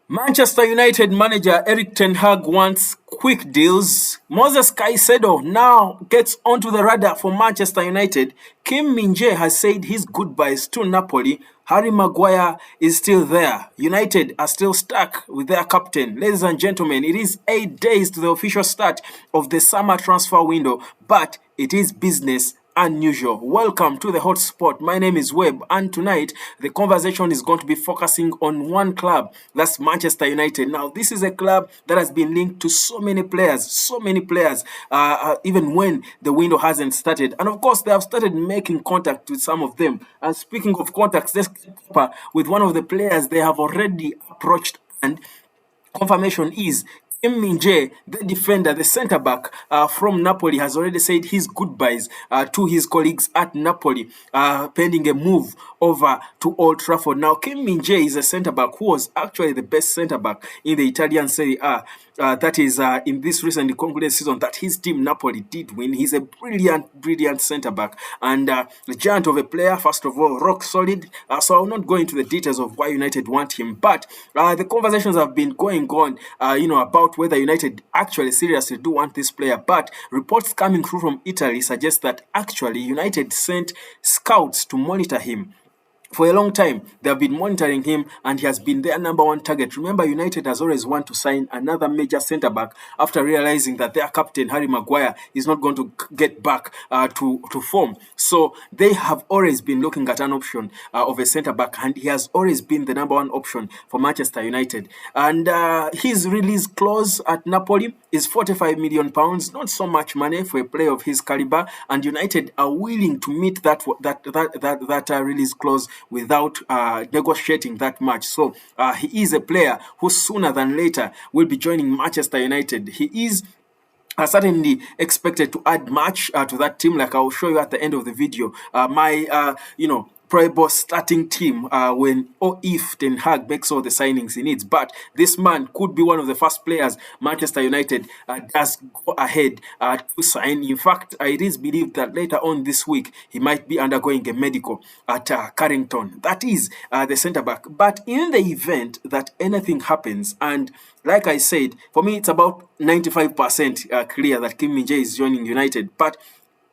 Manchester United manager Erik ten Hag wants quick deals. Moses Caicedo now gets onto the radar for Manchester United. Min-Jae has said his goodbyes to Napoli. Harry Maguire is still there. United are still stuck with their captain. Ladies and gentlemen, it is 8 days to the official start of the summer transfer window, but it is business unusual. Welcome to the hotspot. My name is Webb, and tonight the conversation is going to be focusing on one club, that's Manchester United. Now, this is a club that has been linked to so many players, even when the window hasn't started. And of course, they have started making contact with some of them. And speaking of contacts, let's get with one of the players they have already approached, and confirmation is Min-Jae, the defender, the centre back from Napoli, has already said his goodbyes to his colleagues at Napoli, pending a move over to Old Trafford. Now, Min-Jae is a centre back who was actually the best centre back in the Italian Serie A. That is in this recently concluded season that his team Napoli did win. He's a brilliant centre back and a giant of a player. First of all, rock solid. So I'll not go into the details of why United want him, but the conversations have been going on, about whether United actually seriously do want this player. But reports coming through from Italy suggest that actually United sent scouts to monitor him. For a long time, they have been monitoring him, and he has been their number one target. Remember, United has always wanted to sign another major centre-back after realizing that their captain, Harry Maguire, is not going to get back to form. So they have always been looking at an option of a centre-back, and he has always been the number one option for Manchester United. And his release clause at Napoli is £45 million, not so much money for a player of his caliber, and United are willing to meet that release clause without negotiating that much. So he is a player who sooner than later will be joining Manchester United. He is certainly expected to add much to that team, like I'll show you at the end of the video. My probable starting team when or if Ten Hag makes all the signings he needs. But this man could be one of the first players Manchester United does go ahead to sign. In fact, it is believed that later on this week he might be undergoing a medical at Carrington. That is the centre back. But in the event that anything happens, and like I said, for me it's about 95% clear that Min-Jae is joining United, but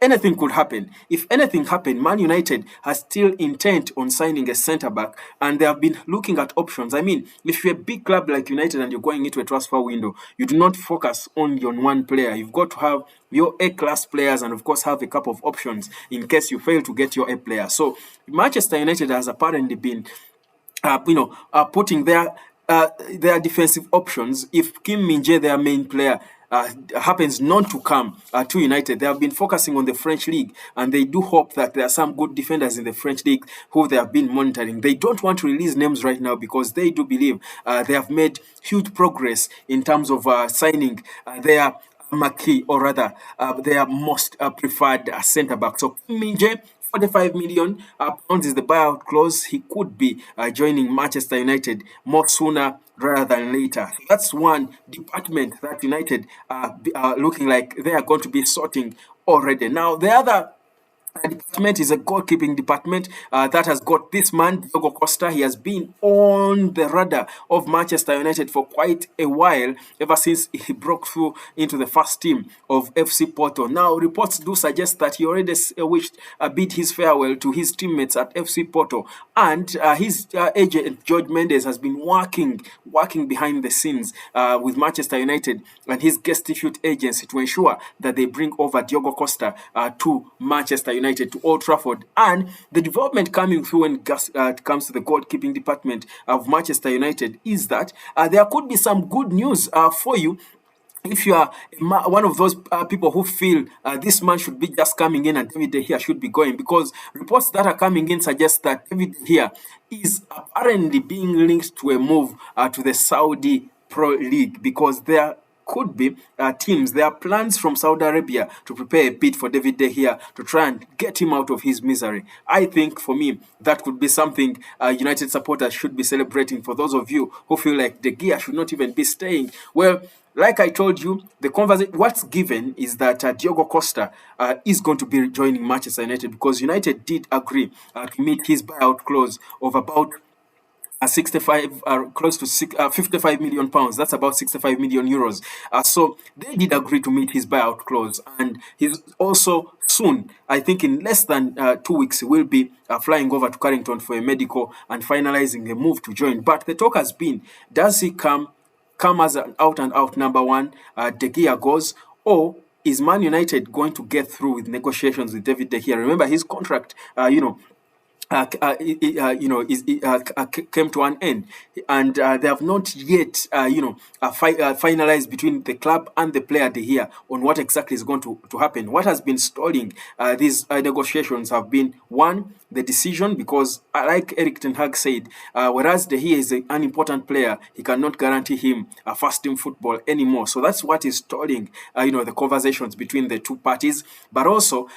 anything could happen. If anything happened, Man United has still intent on signing a centre-back, and they have been looking at options. I mean, if you're a big club like United and you're going into a transfer window, you do not focus only on one player. You've got to have your A-class players and, of course, have a couple of options in case you fail to get your A player. So Manchester United has apparently been, putting their defensive options. If Min-Jae, their main player, happens not to come to United, they have been focusing on the French league, and they do hope that there are some good defenders in the French league who they have been monitoring. They don't want to release names right now because they do believe they have made huge progress in terms of signing their marquee, or rather their most preferred centre-back. So Min-Jae, £45 million is the buyout clause. He could be joining Manchester United more sooner rather than later. That's one department that United are looking like they are going to be sorting already. Now, the other department is a goalkeeping department that has got this man, Diogo Costa. He has been on the radar of Manchester United for quite a while, ever since he broke through into the first team of FC Porto. Now, reports do suggest that he already wished bid his farewell to his teammates at FC Porto, and his agent, George Mendes, has been working behind the scenes with Manchester United and his guest issued agency to ensure that they bring over Diogo Costa to Manchester United, to Old Trafford. And the development coming through when it comes to the goalkeeping department of Manchester United is that there could be some good news for you if you are one of those people who feel this man should be just coming in and David De Gea should be going, because reports that are coming in suggest that David De Gea is apparently being linked to a move to the Saudi Pro League, because there could be teams. There are plans from Saudi Arabia to prepare a bid for David De Gea to try and get him out of his misery. I think, for me, that could be something United supporters should be celebrating. For those of you who feel like De Gea should not even be staying, well, like I told you, what's given is that Diogo Costa is going to be joining Manchester United, because United did agree to meet his buyout clause of about close to 55 million pounds. That's about 65 million euros. So they did agree to meet his buyout clause, and he's also soon, I think in less than 2 weeks, he will be flying over to Carrington for a medical and finalizing a move to join. But the talk has been, does he come as an out and out number one? De Gea goes, or is Man United going to get through with negotiations with David De Gea? Remember, his contract, came to an end, and they have not yet, finalized between the club and the player De Gea on what exactly is going to happen. What has been stalling these negotiations have been, one, the decision, because like Eric Ten Hag said, whereas De Gea is an important player, he cannot guarantee him a first team football anymore. So that's what is stalling, the conversations between the two parties, but also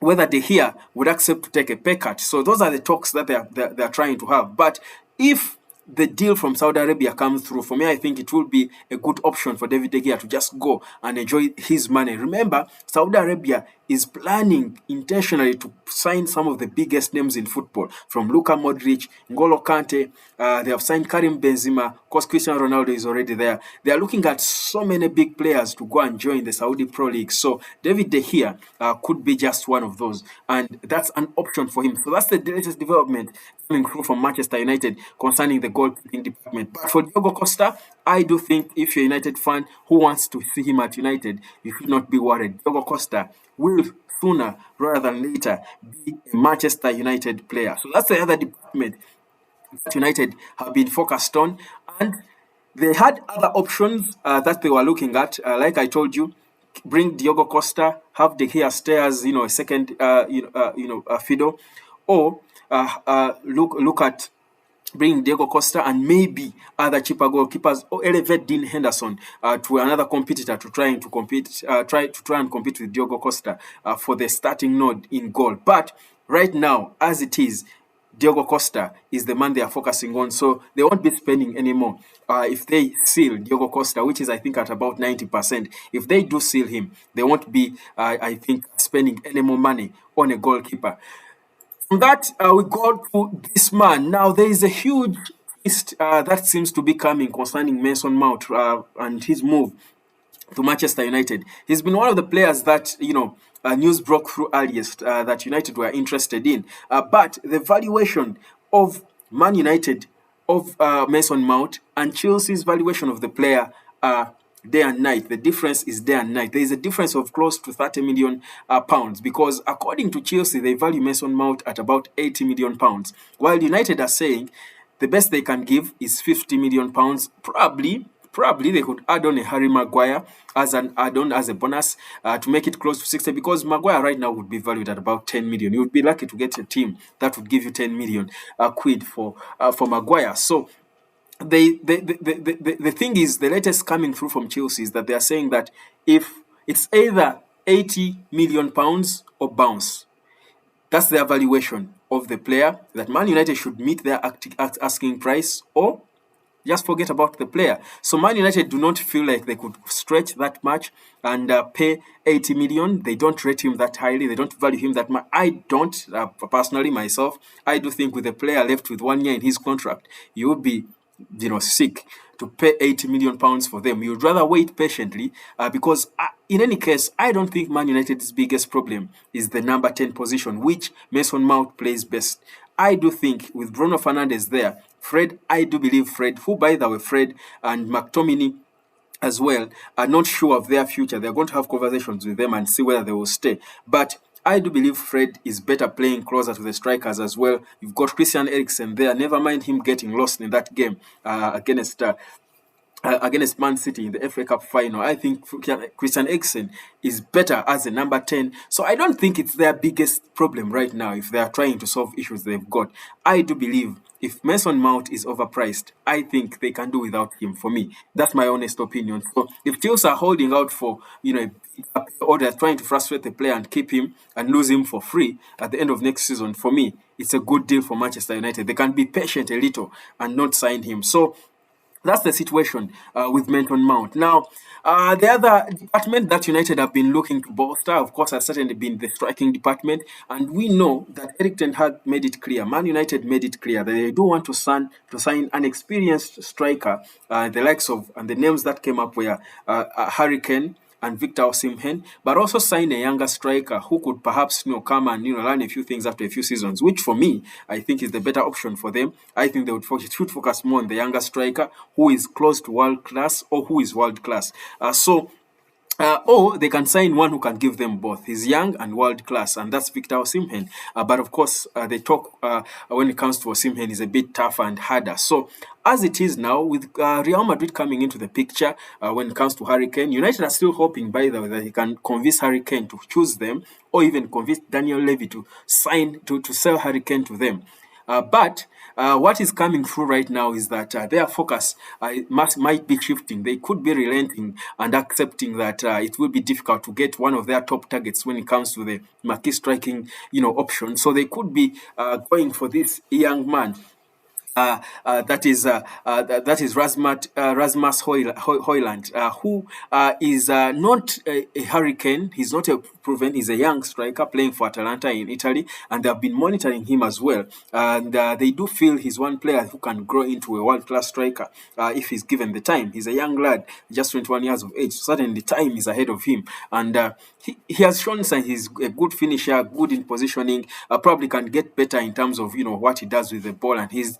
whether De Gea would accept to take a pay cut. So those are the talks that they're trying to have. But if the deal from Saudi Arabia comes through, for me, I think it will be a good option for David De Gea to just go and enjoy his money. Remember, Saudi Arabia is planning intentionally to sign some of the biggest names in football, from Luka Modric, N'Golo Kante. They have signed Karim Benzema. Of course, Cristiano Ronaldo is already there. They are looking at so many big players to go and join the Saudi Pro League. So David De Gea could be just one of those, and that's an option for him. So that's the latest development coming through from Manchester United concerning the goalkeeping department. But for Diogo Costa, I do think if you're a United fan who wants to see him at United, you should not be worried. Diogo Costa will sooner rather than later be a Manchester United player. So that's the other department that United have been focused on, and they had other options that they were looking at. Like I told you, bring Diogo Costa, have De Gea stay as a second fiddle, or look at bring Diego Costa and maybe other cheaper goalkeepers, or elevate Dean Henderson to another competitor to try and compete with Diego Costa for the starting nod in goal. But right now, as it is, Diego Costa is the man they are focusing on, so they won't be spending anymore. If they seal Diego Costa, which is I think at about 90%, if they do seal him, they won't be, I think, spending any more money on a goalkeeper. From that, we go to this man. Now, there is a huge twist that seems to be coming concerning Mason Mount and his move to Manchester United. He's been one of the players that, news broke through earliest that United were interested in. But the valuation of Man United, of Mason Mount, and Chelsea's valuation of the player day and night. The difference is day and night. There is a difference of close to 30 million pounds, because according to Chelsea, they value Mason Mount at about 80 million pounds, while United are saying the best they can give is 50 million pounds. Probably they could add on a Harry Maguire as an add-on, as a bonus, to make it close to 60, because Maguire right now would be valued at about 10 million. You would be lucky to get a team that would give you 10 million quid for Maguire. So the thing is, the latest coming through from Chelsea is that they are saying that if it's either 80 million pounds or bounce, that's their valuation of the player, that Man United should meet their asking price, or just forget about the player. So Man United do not feel like they could stretch that much and pay 80 million. They don't rate him that highly. They don't value him that much. I don't, personally, myself. I do think with a player left with 1 year in his contract, you would be sick to pay 80 million pounds for them. You'd rather wait patiently because in any case, I don't think Man United's biggest problem is the number 10 position, which Mason Mount plays best. I do think with Bruno Fernandes there, I do believe Fred, who by the way, Fred and McTominay as well, are not sure of their future. They're going to have conversations with them and see whether they will stay. But I do believe Fred is better playing closer to the strikers as well. You've got Christian Eriksen there. Never mind him getting lost in that game against Man City in the FA Cup final. I think Christian Eriksen is better as a number 10. So I don't think it's their biggest problem right now if they are trying to solve issues they've got. I do believe if Mason Mount is overpriced, I think they can do without him. For me, that's my honest opinion. So if Chelsea are holding out for, or they're trying to frustrate the player and keep him and lose him for free at the end of next season, for me, it's a good deal for Manchester United. They can be patient a little and not sign him. So that's the situation with Menton Mount. Now, the other department that United have been looking to bolster, of course, has certainly been the striking department. And we know that Eric Ten Hag made it clear, Man United made it clear that they do want to sign an experienced striker, the likes of, and the names that came up were Harry Kane and Victor Osimhen, but also sign a younger striker who could perhaps come and learn a few things after a few seasons, which for me I think is the better option for them. I think they should focus more on the younger striker who is close to world class or who is world class. Or they can sign one who can give them both. He's young and world class, and that's Victor Osimhen. But of course, the talk when it comes to Osimhen is a bit tougher and harder. So, as it is now, with Real Madrid coming into the picture when it comes to Harry Kane, United are still hoping, by the way, that he can convince Harry Kane to choose them, or even convince Daniel Levy to sell Harry Kane to them. But what is coming through right now is that their focus might be shifting. They could be relenting and accepting that it will be difficult to get one of their top targets when it comes to the marquee striking, option. So they could be going for this young man. That is Rasmus Haaland, who is not a hurricane. He's not a proven. He's a young striker playing for Atalanta in Italy, and they have been monitoring him as well. And they do feel he's one player who can grow into a world-class striker if he's given the time. He's a young lad, just 21 years of age. Certainly, time is ahead of him, and he has shown signs. He's a good finisher, good in positioning. Probably can get better in terms of what he does with the ball and his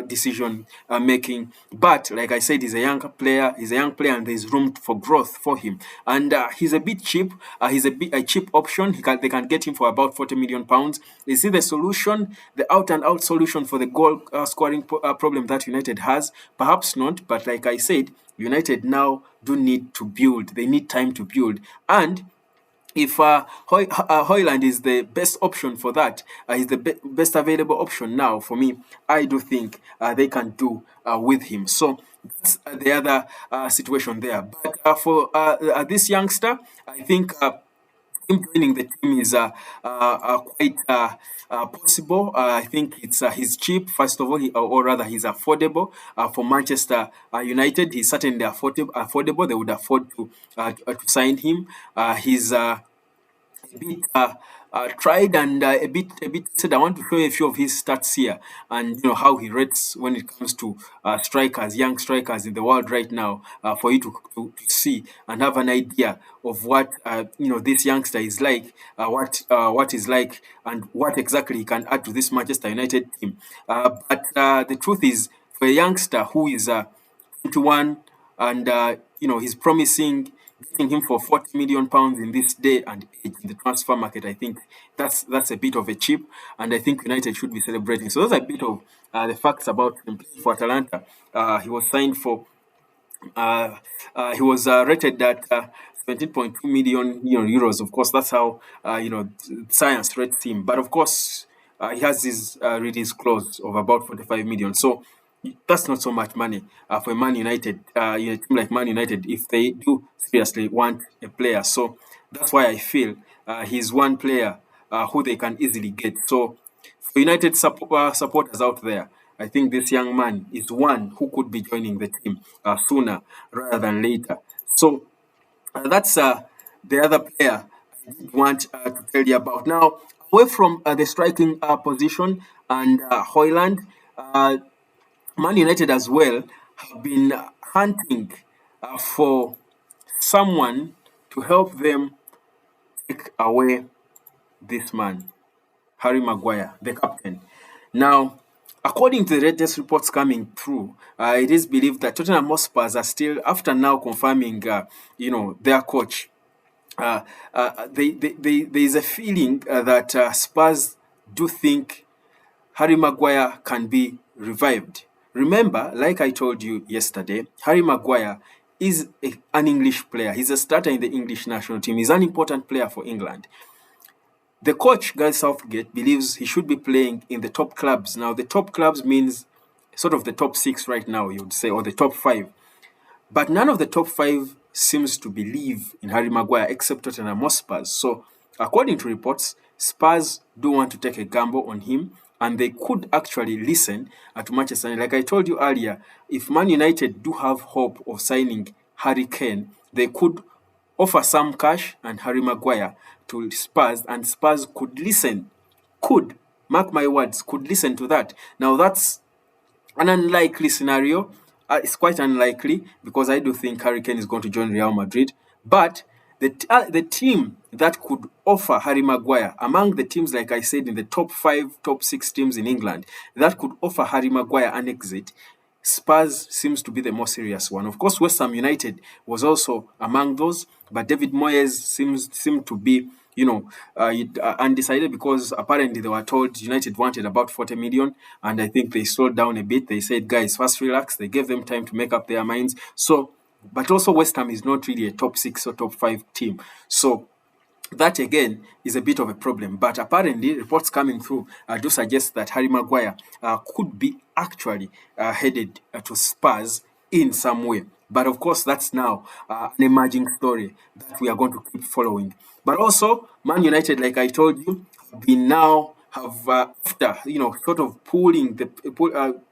decision making. But like I said, he's a young player. And there's room for growth for him. And he's a bit cheap. He's a cheap option. They can get him for about £40 million. Is he the solution, the out and out solution for the goal scoring problem that United has? Perhaps not. But like I said, United now do need to build. They need time to build. And if Haaland is the best option for that, is the best available option now for me, I do think they can do with him. So that's the other situation there. But for this youngster, I think him joining the team is quite possible. I think he's cheap. First of all, or rather, he's affordable for Manchester United. He's certainly affordable. They would afford to sign him. He's a bit tried and a bit said. I want to show you a few of his stats here, and how he rates when it comes to strikers, young strikers in the world right now, for you to see and have an idea of what this youngster is like, what is like, and what exactly he can add to this Manchester United team. But the truth is, for a youngster who is 21 and he's promising, getting him for £40 million in this day and age in the transfer market, I think that's a bit of a cheap, and I think United should be celebrating. So those are a bit of the facts about him playing for Atalanta. He was signed for. He was rated at 17.2 million euros. Of course, that's how science rates him. But of course, he has his release clause of about 45 million. So that's not so much money for Man United, a team like Man United, if they do seriously want a player. So that's why I feel he's one player who they can easily get. So for United supporters out there, I think this young man is one who could be joining the team sooner rather than later. So that's the other player I did want to tell you about. Now, away from the striking position and Haaland, Man United as well have been hunting for someone to help them take away this man, Harry Maguire, the captain. Now, according to the latest reports coming through, it is believed that Tottenham Hotspurs are still, after now confirming, their coach. There is a feeling that Spurs do think Harry Maguire can be revived. Remember, like I told you yesterday, Harry Maguire is an English player. He's a starter in the English national team. He's an important player for England. The coach, Guy Southgate, believes he should be playing in the top clubs. Now, the top clubs means sort of the top 6 right now, you would say, or the top 5. But none of the top 5 seems to believe in Harry Maguire except Tottenham Hotspur. So, according to reports, Spurs do want to take a gamble on him and they could actually listen to Manchester United. Like I told you earlier, if Man United do have hope of signing Harry Kane, they could offer some cash and Harry Maguire to Spurs, and Spurs could listen. Could, mark my words, could listen to that. Now that's an unlikely scenario. It's quite unlikely because I do think Harry Kane is going to join Real Madrid. But the team that could offer Harry Maguire, among the teams, like I said, in the top 5, top 6 teams in England, that could offer Harry Maguire an exit, Spurs seems to be the more serious one. Of course, West Ham United was also among those, but David Moyes seemed to be, undecided because apparently they were told United wanted about 40 million, and I think they slowed down a bit. They said, guys, first relax. They gave them time to make up their minds. So, but also West Ham is not really a top 6 or top 5 team. So that again is a bit of a problem. But apparently, reports coming through do suggest that Harry Maguire could be actually headed to Spurs in some way. But of course, that's now an emerging story that we are going to keep following. But also, Man United, like I told you, we now have after sort of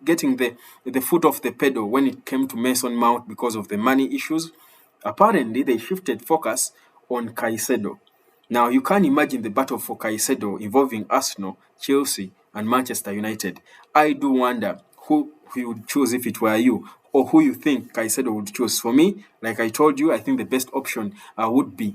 getting the foot off the pedal when it came to Mason Mount because of the money issues. Apparently, they shifted focus on Caicedo. Now, you can imagine the battle for Caicedo involving Arsenal, Chelsea, and Manchester United. I do wonder who you would choose if it were you, or who you think Caicedo would choose. For me, like I told you, I think the best option would be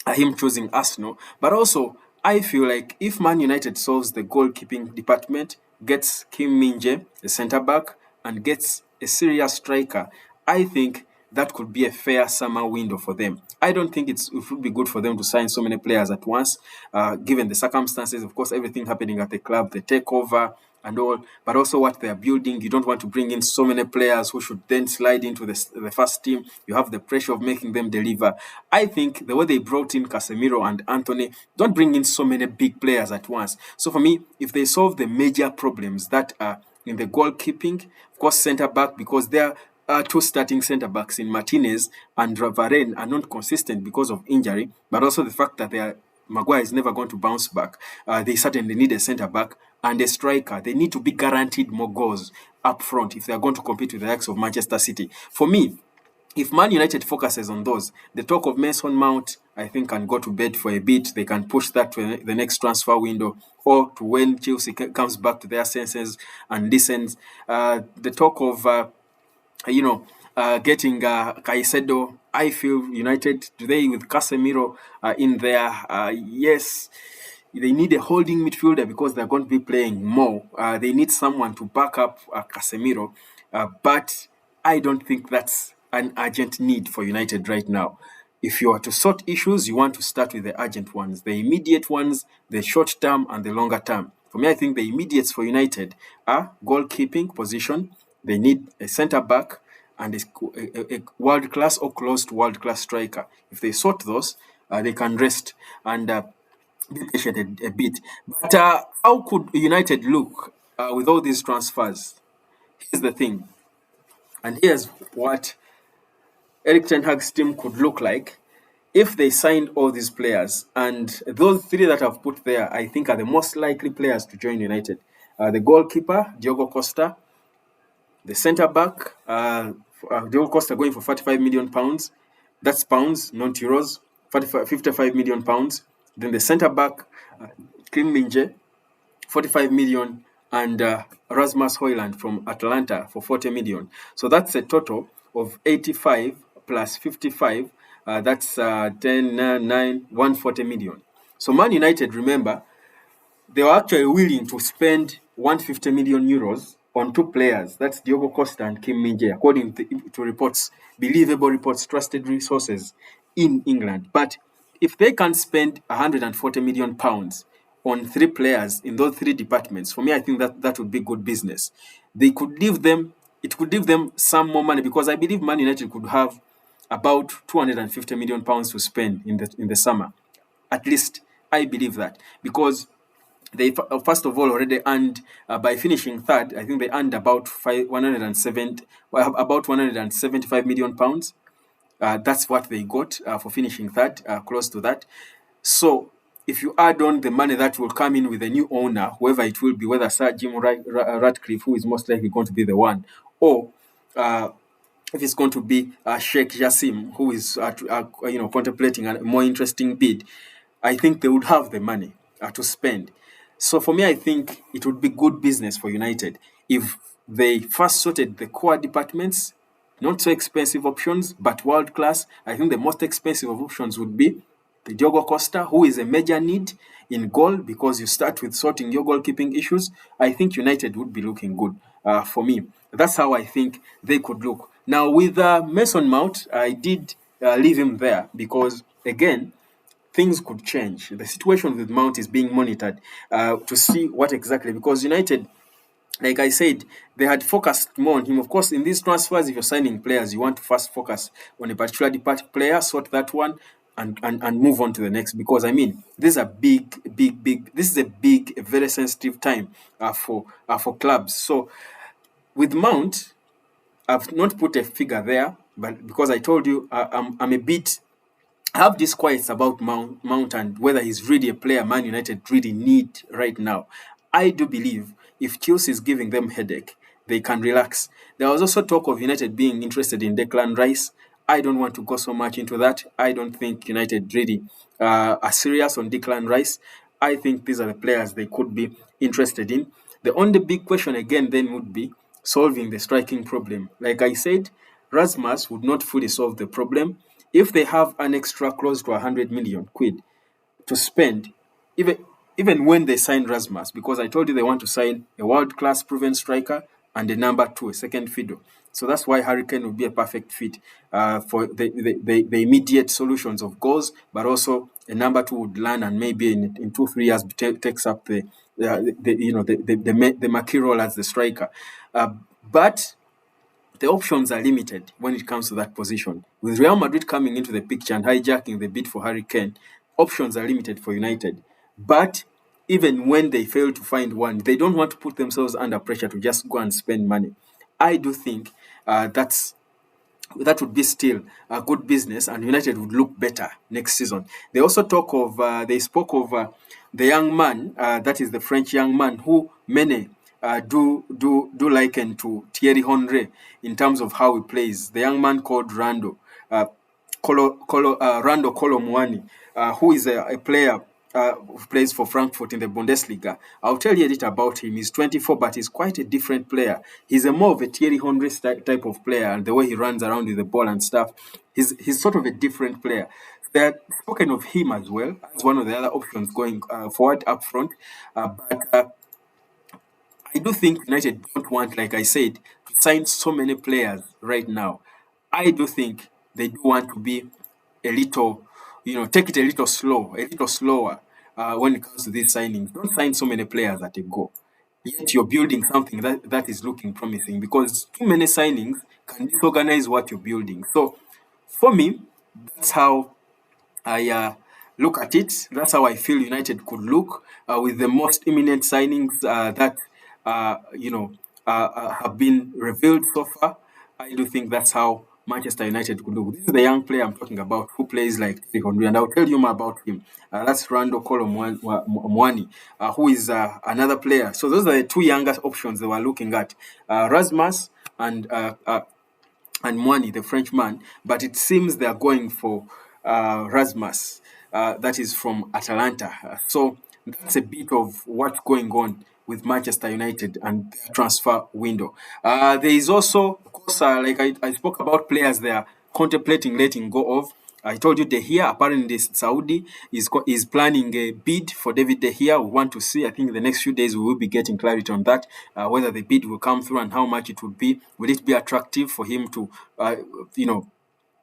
him choosing Arsenal. But also, I feel like if Man United solves the goalkeeping department, gets Kim Min-Jae, a centre back, and gets a serious striker, I think that could be a fair summer window for them. I don't think it would be good for them to sign so many players at once, given the circumstances. Of course, everything happening at the club, the takeover, and all, but also what they are building. You don't want to bring in so many players who should then slide into the first team. You have the pressure of making them deliver. I think the way they brought in Casemiro and Anthony, don't bring in so many big players at once. So for me, if they solve the major problems that are in the goalkeeping, of course, centre back, because there are two starting centre backs in Martinez and Varane are not consistent because of injury, but also the fact that they are Maguire is never going to bounce back. They certainly need a centre back and a striker. They need to be guaranteed more goals up front if they are going to compete with the likes of Manchester City. For me, if Man United focuses on those, the talk of Mason Mount, I think, can go to bed for a bit. They can push that to the next transfer window or to when Chelsea comes back to their senses and listens. The talk of getting Caicedo. I feel United today with Casemiro in there. Yes, they need a holding midfielder because they're going to be playing more. They need someone to back up Casemiro, but I don't think that's an urgent need for United right now. If you are to sort issues, you want to start with the urgent ones, the immediate ones, the short term and the longer term. For me, I think the immediates for United are goalkeeping position. They need a centre back and a world class or close to world class striker. If they sort those, they can rest and be patient a bit. But how could United look with all these transfers? Here's the thing, and here's what Eric Ten Hag's team could look like if they signed all these players. And those three that I've put there, I think, are the most likely players to join United. The goalkeeper, Diogo Costa, the centre back, Diogo Costa going for 45 million pounds. That's pounds, not euros. 55 million pounds. Then the centre back, Kim Min-Jae, 45 million, and Rasmus Haaland from Atlanta for 40 million. So that's a total of 85 plus 55. That's 10, 9, 140 million. So Man United, remember, they were actually willing to spend 150 million euros on two players. That's Diogo Costa and Kim Min-Jae, according to reports, believable reports, trusted resources in England. But if they can spend 140 million pounds on three players in those three departments, for me, I think that would be good business. They could leave them, it could leave them some more money because I believe Man United could have about 250 million pounds to spend in the summer. At least I believe that because they first of all already earned by finishing third. I think they earned about 175 million pounds. That's what they got for finishing third, close to that. So if you add on the money that will come in with a new owner, whoever it will be, whether Sir Jim Ratcliffe, who is most likely going to be the one, or uh, if it's going to be Sheikh Jassim, who is contemplating a more interesting bid, I think they would have the money to spend. So for me, I think it would be good business for United if they first sorted the core departments, not so expensive options, but world class. I think the most expensive of options would be the Diogo Costa, who is a major need in goal because you start with sorting your goalkeeping issues. I think United would be looking good for me. That's how I think they could look. Now, with Mason Mount, I did leave him there because, again, things could change. The situation with Mount is being monitored to see what exactly, because United, like I said, they had focused more on him. Of course, in these transfers, if you're signing players, you want to first focus on a particular player, sort that one, and move on to the next. Because I mean, this is a big. This is a big, a very sensitive time for clubs. So with Mount, I've not put a figure there, but because I told you, I'm a bit have disquiets about Mount and whether he's really a player Man United really need right now. I do believe if Chelsea is giving them headache, they can relax. There was also talk of United being interested in Declan Rice. I don't want to go so much into that. I don't think United really are serious on Declan Rice. I think these are the players they could be interested in. The only big question again then would be solving the striking problem. Like I said, Rasmus would not fully solve the problem. If they have an extra close to 100 million quid to spend, even even when they sign Rasmus, because I told you they want to sign a world-class proven striker and a number two, a second fiddle. So that's why Hurricane would be a perfect fit for the immediate solutions of goals, but also a number two would land and maybe in 2 3 years takes up the marquee role as the striker. But the options are limited when it comes to that position. With Real Madrid coming into the picture and hijacking the bid for Harry Kane, options are limited for United. But even when they fail to find one, they don't want to put themselves under pressure to just go and spend money. I do think that would be still a good business, and United would look better next season. They also they spoke of the young man, that is the French young man who many do liken to Thierry Henry in terms of how he plays. The young man called Rando Colomwani, who is a player who plays for Frankfurt in the Bundesliga. I'll tell you a bit about him. He's 24, but he's quite a different player. He's a more of a Thierry Henry type of player, and the way he runs around with the ball and stuff, he's sort of a different player. They're spoken of him as well as one of the other options going forward up front. But I do think United don't want, like I said, to sign so many players right now. I do think they do want to be a little, take it a little slower when it comes to these signings. Don't sign so many players at a go. Yet you're building something that is looking promising, because too many signings can disorganize what you're building. So for me, that's how I look at it. That's how I feel United could look with the most imminent signings that have been revealed so far. I do think that's how Manchester United could look. This is the young player I'm talking about who plays like Thierry Henry, and I'll tell you more about him. That's Rando Colomwani, who is another player. So those are the two youngest options they were looking at, Rasmus and Mwani, the Frenchman, but it seems they are going for Rasmus, that is from Atalanta. So that's a bit of what's going on with Manchester United and their transfer window. There is also, of course, like I spoke about players they are contemplating letting go of. I told you De Gea, apparently Saudi is planning a bid for David De Gea. We want to see. I think in the next few days we will be getting clarity on that, whether the bid will come through and how much it would be. Will it be attractive for him to,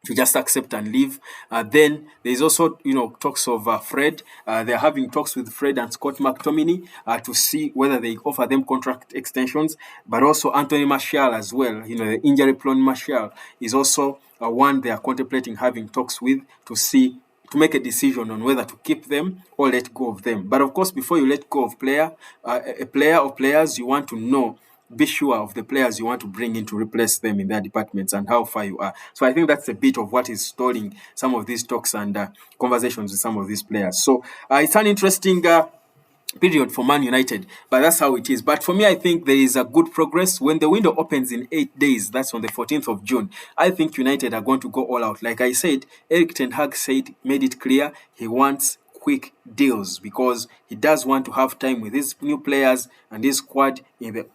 to just accept and leave? Then there's also, talks of Fred. They're having talks with Fred and Scott McTominay to see whether they offer them contract extensions. But also Anthony Martial as well. The injury-prone Martial is also one they are contemplating having talks with to make a decision on whether to keep them or let go of them. But of course, before you let go of a player or players, you want to know be sure of the players you want to bring in to replace them in their departments and how far you are. So I think that's a bit of what is stalling some of these talks and conversations with some of these players. So it's an interesting period for Man United, but that's how it is. But for me, I think there is a good progress. When the window opens in 8 days, that's on the 14th of June, I think United are going to go all out. Like I said, Erik ten Hag made it clear he wants quick deals because he does want to have time with his new players and his squad in the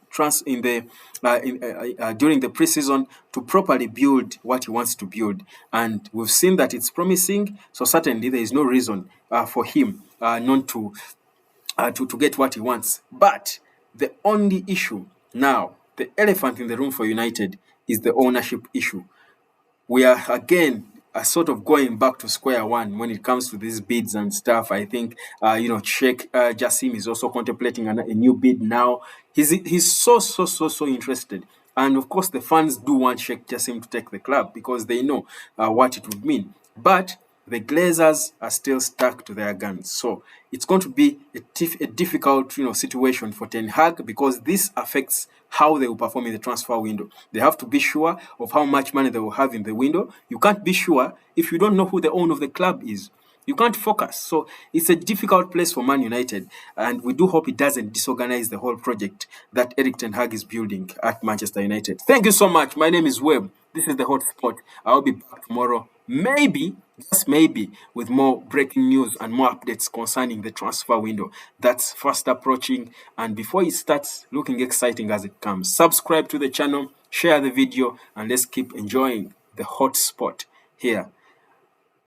during the preseason to properly build what he wants to build. And we've seen that it's promising. So certainly there is no reason for him not to get what he wants. But the only issue now, the elephant in the room for United, is the ownership issue. We are again sort of going back to square one when it comes to these bids and stuff. I think Sheikh Jassim is also contemplating a new bid now. He's so interested, and of course the fans do want Sheikh Jassim to take the club because they know what it would mean. But the Glazers are still stuck to their guns. So it's going to be a difficult situation for Ten Hag because this affects how they will perform in the transfer window. They have to be sure of how much money they will have in the window. You can't be sure if you don't know who the owner of the club is. You can't focus. So it's a difficult place for Man United, and we do hope it doesn't disorganize the whole project that Erik ten Hag is building at Manchester United. Thank you so much. My name is Webb. This is the Hot Spot. I'll be back tomorrow, maybe, just maybe, with more breaking news and more updates concerning the transfer window that's fast approaching. And before it starts looking exciting as it comes, subscribe to the channel, share the video, and let's keep enjoying the Hot Spot here